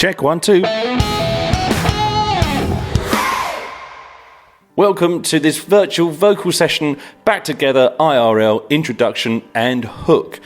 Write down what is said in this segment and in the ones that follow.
Check 1, 2. Welcome to this virtual vocal session, back together, IRL, introduction and hook.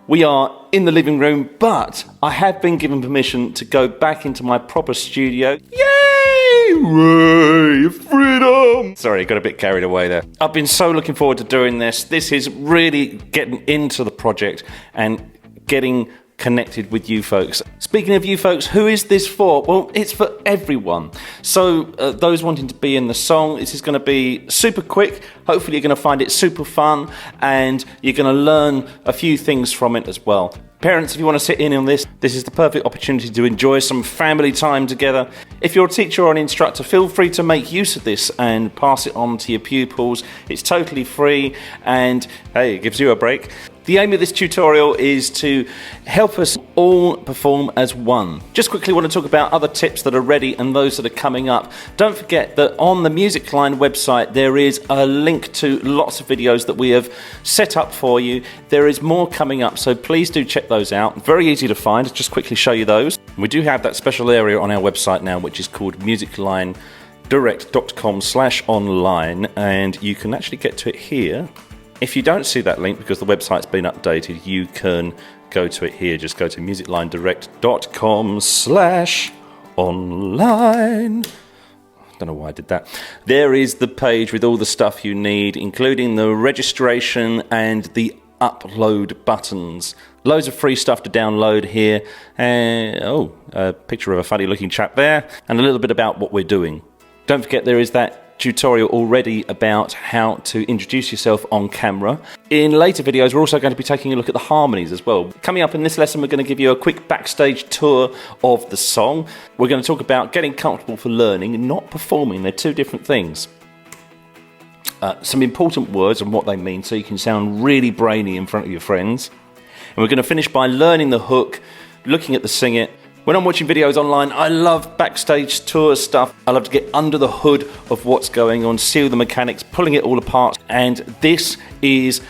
We are in the living room, but I have been given permission to go back into my proper studio. Yay! Hooray! Freedom! Sorry, got a bit carried away there. I've been so looking forward to doing this. This is really getting into the project and getting connected with you folks. Speaking of you folks, who is this for? Well, it's for everyone. So those wanting to be in the song, this is going to be super quick. Hopefully you're going to find it super fun and you're going to learn a few things from it as well. Parents, if you want to sit in on this, this is the perfect opportunity to enjoy some family time together. If you're a teacher or an instructor, feel free to make use of this and pass it on to your pupils. It's totally free and, hey, it gives you a break. The aim of this tutorial is to help us all perform as one. Just quickly want to talk about other tips that are ready and those that are coming up. Don't forget that on the Music Line website there is a link to lots of videos that we have set up for you. There is more coming up, so please do check those out. Very easy to find. Just quickly show you those. We do have that special area on our website now which is called musiclinedirect.com/online, and you can actually get to it here. If you don't see that link because the website's been updated, you can go to it here. Just go to musiclinedirect.com/online. I don't know why I did that. There is the page with all the stuff you need, including the registration and the upload buttons. Loads of free stuff to download here. A picture of a funny looking chap there, and a little bit about what we're doing. Don't forget there is that tutorial already about how to introduce yourself on camera. In later videos we're also going to be taking a look at the harmonies as well. Coming up in this lesson we're going to give you a quick backstage tour of the song. We're going to talk about getting comfortable for learning and not performing. They're two different things. Some important words and what they mean so you can sound really brainy in front of your friends. And we're going to finish by learning the hook, looking at the sing it. When I'm watching videos online, I love backstage tour stuff. I love to get under the hood of what's going on, see all the mechanics, pulling it all apart, and this is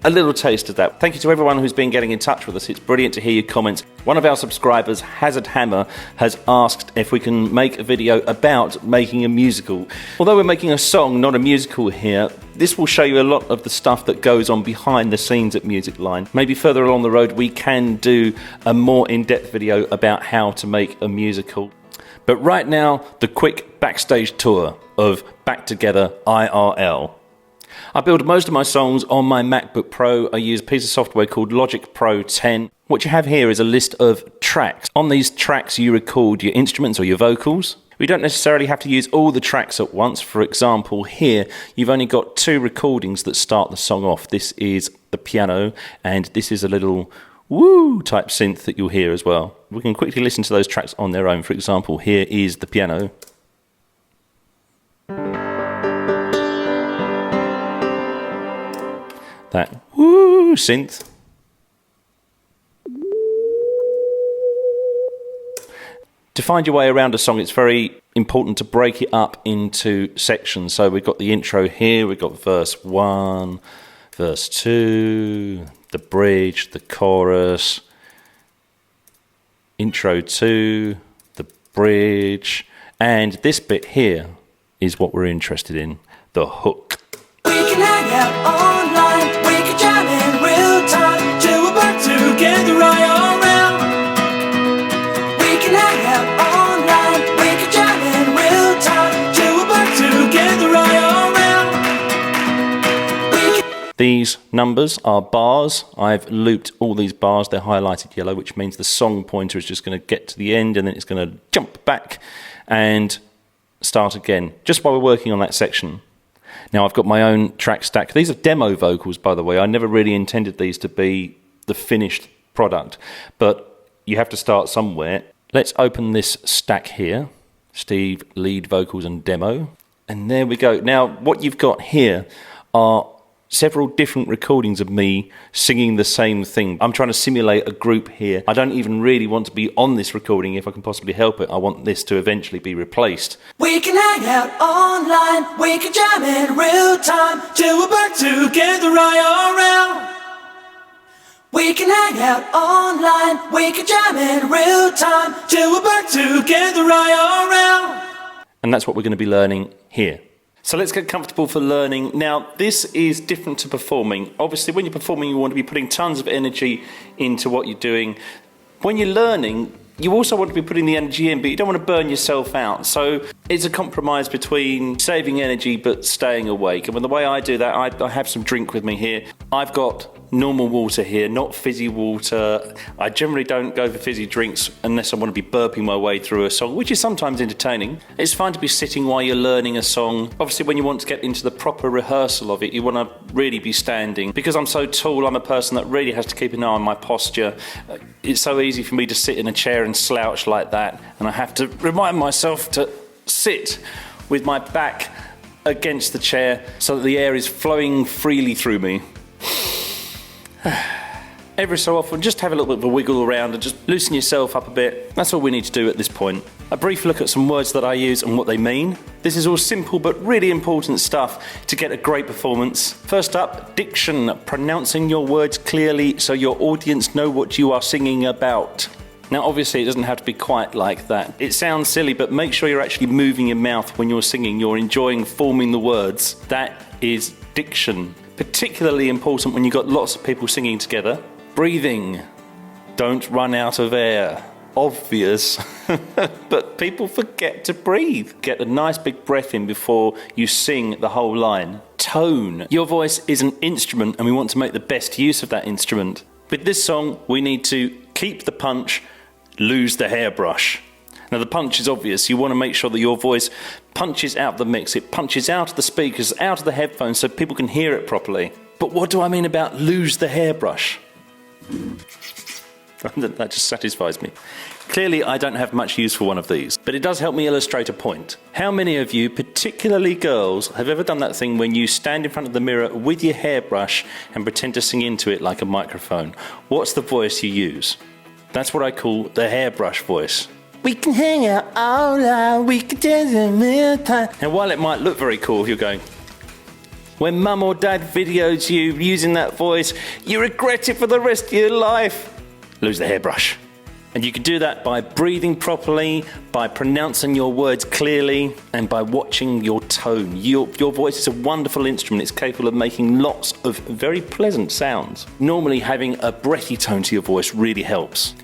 a little taste of that. Thank you to everyone who's been getting in touch with us. It's brilliant to hear your comments. One of our subscribers, Hazard Hammer, has asked if we can make a video about making a musical. Although we're making a song, not a musical here, this will show you a lot of the stuff that goes on behind the scenes at Music Line. Maybe further along the road we can do a more in-depth video about how to make a musical. But right now, the quick backstage tour of Back Together IRL. I build most of my songs on my MacBook Pro. I use a piece of software called Logic Pro 10. What you have here is a list of tracks. On these tracks you record your instruments or your vocals. We don't necessarily have to use all the tracks at once. For example, here you've only got 2 recordings that start the song off. This is the piano and this is a little woo type synth that you'll hear as well. We can quickly listen to those tracks on their own. For example, here is the piano. That woo synth. To find your way around a song, it's very important to break it up into sections. So we've got the intro here, we've got verse 1, verse 2, the bridge, the chorus, intro 2, the bridge, and this bit here is what we're interested in, the hook. We can hang out online, we can jam in real time, till we're back together IRL. We can hang out online, we can jam in real time, till we're back together IRL. These numbers are bars. I've looped all these bars, they're highlighted yellow, which means the song pointer is just going to get to the end and then it's going to jump back and start again, just while we're working on that section. Now I've got my own track stack. These are demo vocals, by the way. I never really intended these to be the finished product, but you have to start somewhere. Let's open this stack here. Steve, lead vocals and demo. And there we go. Now what you've got here are several different recordings of me singing the same thing. I'm trying to simulate a group here. I don't even really want to be on this recording if I can possibly help it. I want this to eventually be replaced. We can hang out online, we can jam in real time, till we're back together IRL. We can hang out online, we can jam in real time, till we're back together IRL. And that's what we're going to be learning here. So let's get comfortable for learning. Now, this is different to performing. Obviously, when you're performing, you want to be putting tons of energy into what you're doing. When you're learning, you also want to be putting the energy in, but you don't want to burn yourself out. So it's a compromise between saving energy but staying awake. And the way I do that, I have some drink with me here. I've got normal water here, not fizzy water. I generally don't go for fizzy drinks unless I want to be burping my way through a song, which is sometimes entertaining. It's fine to be sitting while you're learning a song. Obviously, when you want to get into the proper rehearsal of it, you want to really be standing. Because I'm so tall, I'm a person that really has to keep an eye on my posture. It's so easy for me to sit in a chair and slouch like that, and I have to remind myself to sit with my back against the chair so that the air is flowing freely through me. Every so often, just have a little bit of a wiggle around and just loosen yourself up a bit. That's all we need to do at this point. A brief look at some words that I use and what they mean. This is all simple but really important stuff to get a great performance. First up, diction, pronouncing your words clearly so your audience know what you are singing about. Now, obviously, it doesn't have to be quite like that. It sounds silly, but make sure you're actually moving your mouth when you're singing. You're enjoying forming the words. That is diction. Particularly important when you've got lots of people singing together. Breathing. Don't run out of air. Obvious. But people forget to breathe. Get a nice big breath in before you sing the whole line. Tone. Your voice is an instrument and we want to make the best use of that instrument. With this song, we need to keep the punch, lose the hairbrush. Now, the punch is obvious. You want to make sure that your voice punches out the mix. It punches out of the speakers, out of the headphones, so people can hear it properly. But what do I mean about lose the hairbrush? That just satisfies me. Clearly, I don't have much use for one of these, but it does help me illustrate a point. How many of you, particularly girls, have ever done that thing when you stand in front of the mirror with your hairbrush and pretend to sing into it like a microphone? What's the voice you use? That's what I call the hairbrush voice. We can hang out all night, we can dance in real time. And while it might look very cool, you're going, when mum or dad videos you using that voice, you regret it for the rest of your life. Lose the hairbrush. And you can do that by breathing properly, by pronouncing your words clearly, and by watching your tone. Your voice is a wonderful instrument. It's capable of making lots of very pleasant sounds. Normally, having a breathy tone to your voice really helps.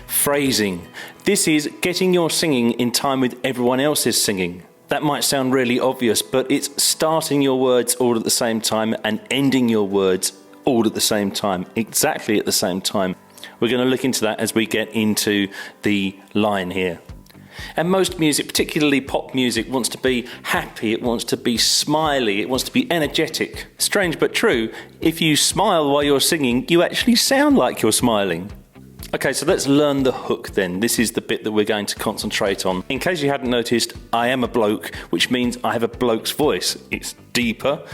Phrasing. This is getting your singing in time with everyone else's singing. That might sound really obvious, but it's starting your words all at the same time and ending your words all at the same time, exactly at the same time. We're going to look into that as we get into the line here. And most music, particularly pop music, wants to be happy, it wants to be smiley, it wants to be energetic. Strange but true, if you smile while you're singing, you actually sound like you're smiling. Okay, so let's learn the hook then. This is the bit that we're going to concentrate on. In case you hadn't noticed, I am a bloke, which means I have a bloke's voice. It's deeper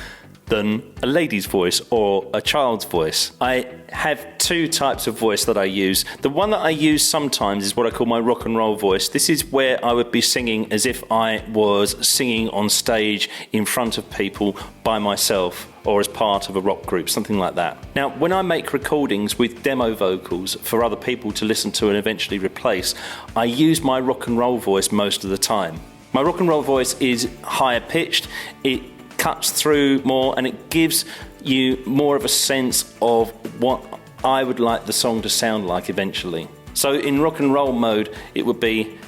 than a lady's voice or a child's voice. I have two types of voice that I use. The one that I use sometimes is what I call my rock and roll voice. This is where I would be singing as if I was singing on stage in front of people by myself or as part of a rock group, something like that. Now, when I make recordings with demo vocals for other people to listen to and eventually replace, I use my rock and roll voice most of the time. My rock and roll voice is higher pitched, it cuts through more, and it gives you more of a sense of what I would like the song to sound like eventually. So in rock and roll mode, it would be,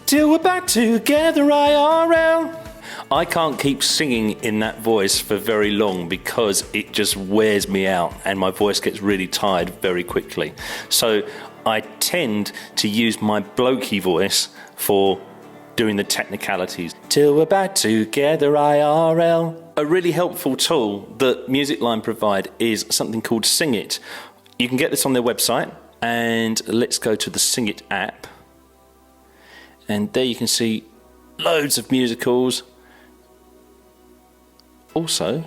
till we're back together IRL. I can't keep singing in that voice for very long because it just wears me out and my voice gets really tired very quickly. So I tend to use my blokey voice for doing the technicalities. Till we're back together IRL. A really helpful tool that Music Line provide is something called Sing It. You can get this on their website, and let's go to the Sing It app. And there you can see loads of musicals. Also,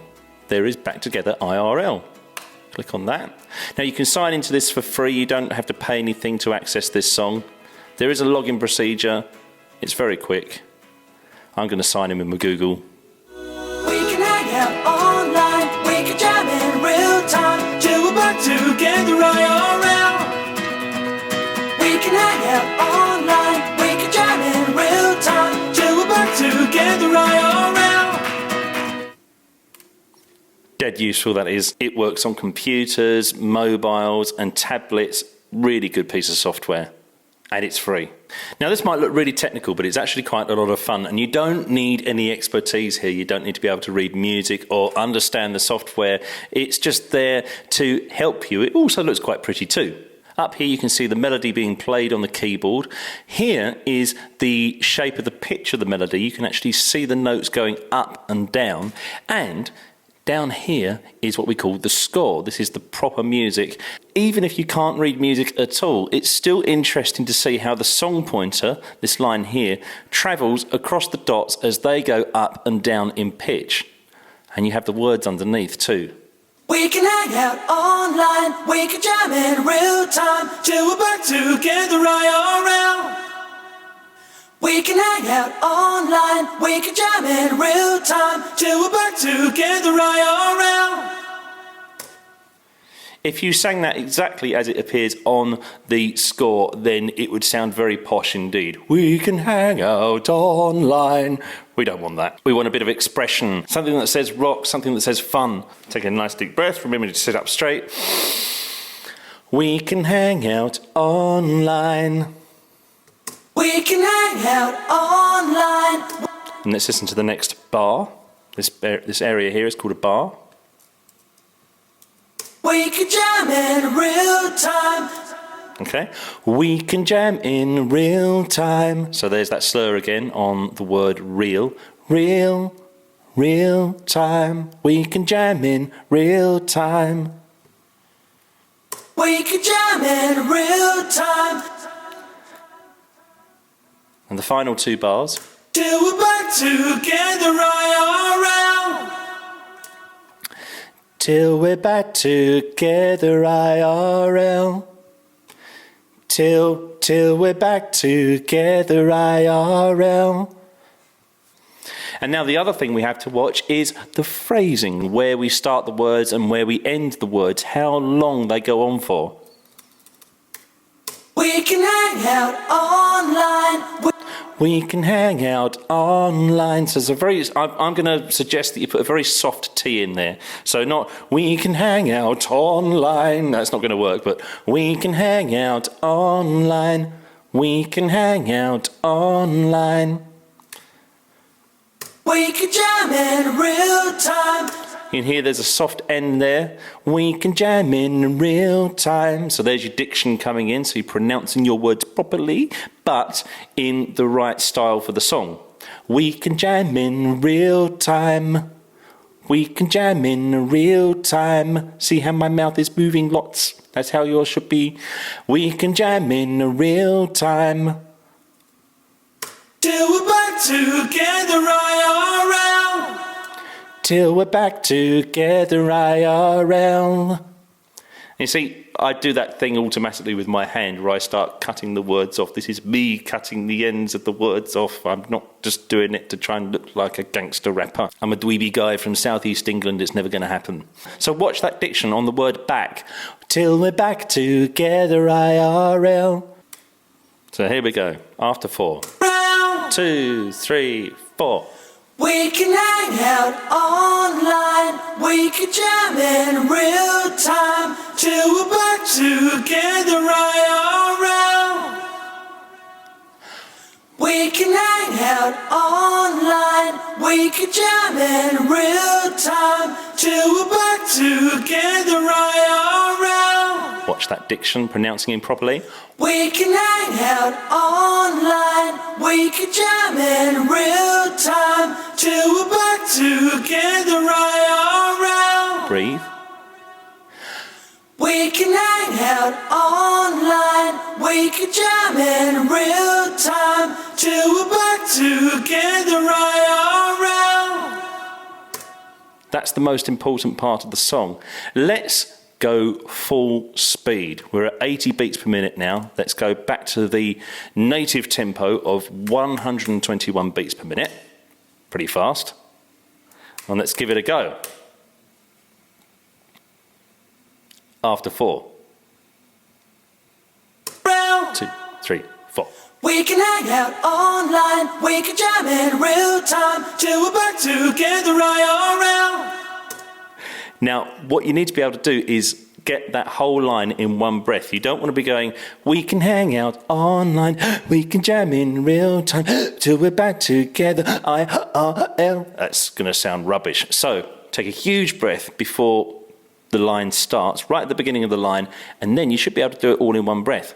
there is Back Together IRL. Click on that. Now you can sign into this for free. You don't have to pay anything to access this song. There is a login procedure. It's very quick. I'm going to sign in with my Google. We can hang out online, we can jam in real time, till we're back together IRL. can hang out online, we can jam in real time, till we're back together IRL. Dead useful, that is. It works on computers, mobiles and tablets. Really good piece of software. And it's free. Now this might look really technical, but it's actually quite a lot of fun, and you don't need any expertise here. You don't need to be able to read music or understand the software. It's just there to help you. It also looks quite pretty too. Up here you can see the melody being played on the keyboard. Here is the shape of the pitch of the melody. You can actually see the notes going up and down, and down here is what we call the score. This is the proper music. Even if you can't read music at all, it's still interesting to see how the song pointer, this line here, travels across the dots as they go up and down in pitch. And you have the words underneath too. We can hang out online, we can jam in real time, till we're back together IRL. We can hang out online, we can jam in real time, till we're back together IRL. If you sang that exactly as it appears on the score, then it would sound very posh indeed. We can hang out online. We don't want that. We want a bit of expression. Something that says rock, something that says fun. Take a nice deep breath. Remember to sit up straight. We can hang out online. We can hang out online. And let's listen to the next bar. This area here is called a bar. We can jam in real time. Okay. We can jam in real time. So there's that slur again on the word real. Real time. We can jam in real time. We can jam in real time. And the final two bars. Till we're back together IRL. Till we're back together IRL. Till we're back together IRL. And now the other thing we have to watch is the phrasing, where we start the words and where we end the words, how long they go on for. We can hang out online. We can hang out online. So it's I'm going to suggest that you put a very soft T in there. So not we can hang out online. That's not going to work, but we can hang out online. We can hang out online. We can jam in real time. You can hear there's a soft N there. We can jam in real time. So there's your diction coming in. So you're pronouncing your words properly, but in the right style for the song. We can jam in real time. We can jam in real time. See how my mouth is moving lots? That's how yours should be. We can jam in real time. Till we're back together IRL. Till we're back together IRL. You see, I do that thing automatically with my hand where I start cutting the words off. This is me cutting the ends of the words off. I'm not just doing it to try and look like a gangster rapper. I'm a dweeby guy from southeast England. It's never going to happen. So watch that diction on the word back. Till we're back together IRL. So here we go. After 4. 2, 3, 4. We can hang out online. We can jam in real time. Till we're back together IRL. We can hang out online. We can jam in real time. Till we're back together IRL. Watch that diction, pronouncing it properly. We can hang out online. We can jam in real time. Till we're back together IRL. Breathe. We can hang out online. We can jam in real time. Till we're back together IRL. That's the most important part of the song. Let's go full speed. We're at 80 beats per minute now. Let's go back to the native tempo of 121 beats per minute. Pretty fast. And let's give it a go. After 4. 2, 3, 4. We can hang out online, we can jam in real time, till we're back together IRL. Now, what you need to be able to do is get that whole line in one breath. You don't want to be going, we can hang out online, we can jam in real time, till we're back together IRL. That's going to sound rubbish. So, take a huge breath before the line starts, right at the beginning of the line, and then you should be able to do it all in one breath.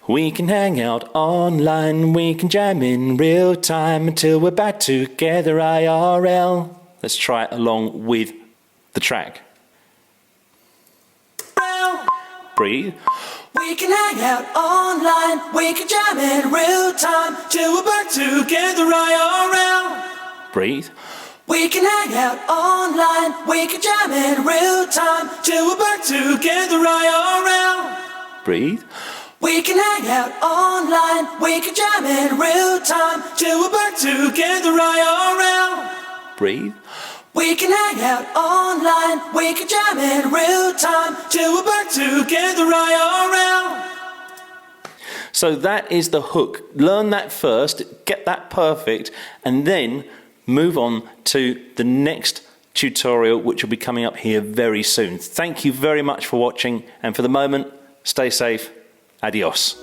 We can hang out online, we can jam in real time until we're back together IRL. Let's try it along with the track. Breathe. We can hang out online, we can jam in real time, till we're back together IRL. Breathe. We can hang out online, we can jam in real time, till we're back together IRL. Breathe. We can hang out online, we can jam in real time, till we're back together IRL. Breathe. We can hang out online, we can jam in real time, till we're back together IRL. So that is the hook. Learn that first, get that perfect, and then move on to the next tutorial, which will be coming up here very soon. Thank you very much for watching, and for the moment, stay safe. Adios.